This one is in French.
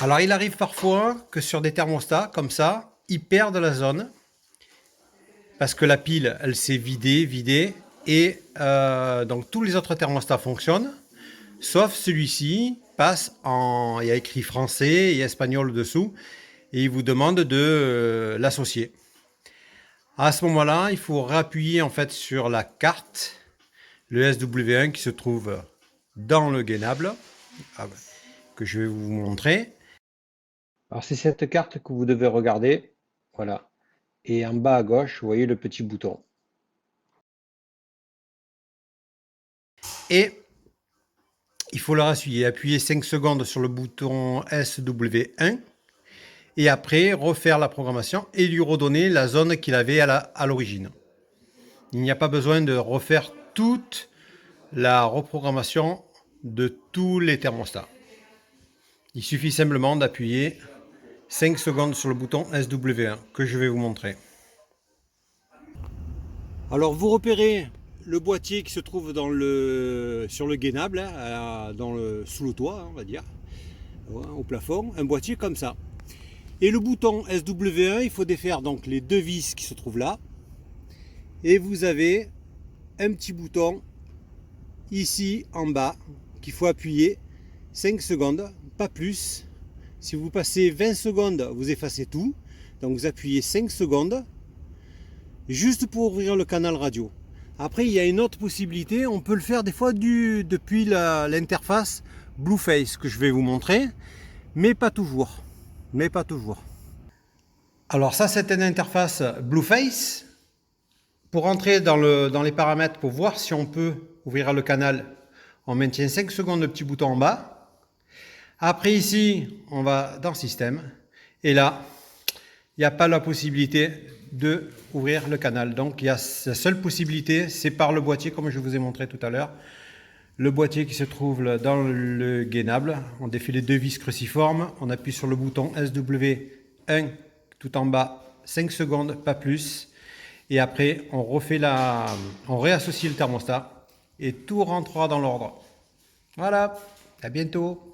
Alors, il arrive parfois que sur des thermostats comme ça, ils perdent la zone parce que la pile, elle s'est vidée, et donc tous les autres thermostats fonctionnent, sauf celui-ci passe en, il y a écrit français et espagnol dessous, et il vous demande de l'associer. À ce moment-là, il faut réappuyer en fait sur la carte, le SW1 qui se trouve dans le gainable, que je vais vous montrer. Alors c'est cette carte que vous devez regarder, voilà. Et en bas à gauche, vous voyez le petit bouton. Et il faut le rassuyer, appuyer 5 secondes sur le bouton SW1 et après refaire la programmation et lui redonner la zone qu'il avait à l'origine. Il n'y a pas besoin de refaire toute la reprogrammation de tous les thermostats. Il suffit simplement d'appuyer 5 secondes sur le bouton SW1 que je vais vous montrer. Alors vous repérez le boîtier qui se trouve sur le gainable, sous le toit, on va dire, au plafond, un boîtier comme ça. Et le bouton SW1, il faut défaire donc les deux vis qui se trouvent là. Et vous avez un petit bouton ici en bas qu'il faut appuyer 5 secondes, pas plus. Si vous passez 20 secondes, vous effacez tout. Donc vous appuyez 5 secondes juste pour ouvrir le canal radio. Après, il y a une autre possibilité, on peut le faire des fois depuis l'interface Blueface que je vais vous montrer, mais pas toujours. Alors ça, c'est une interface Blueface. Pour entrer dans les paramètres, pour voir si on peut ouvrir le canal, on maintient 5 secondes le petit bouton en bas. Après ici, on va dans Système. Et là, il n'y a pas la possibilité de ouvrir le canal. Donc la seule possibilité, c'est par le boîtier, comme je vous ai montré tout à l'heure. Le boîtier qui se trouve dans le gainable. On défait les deux vis cruciformes. On appuie sur le bouton SW1 tout en bas, 5 secondes, pas plus. Et après, on réassocie le thermostat et tout rentrera dans l'ordre. Voilà, à bientôt.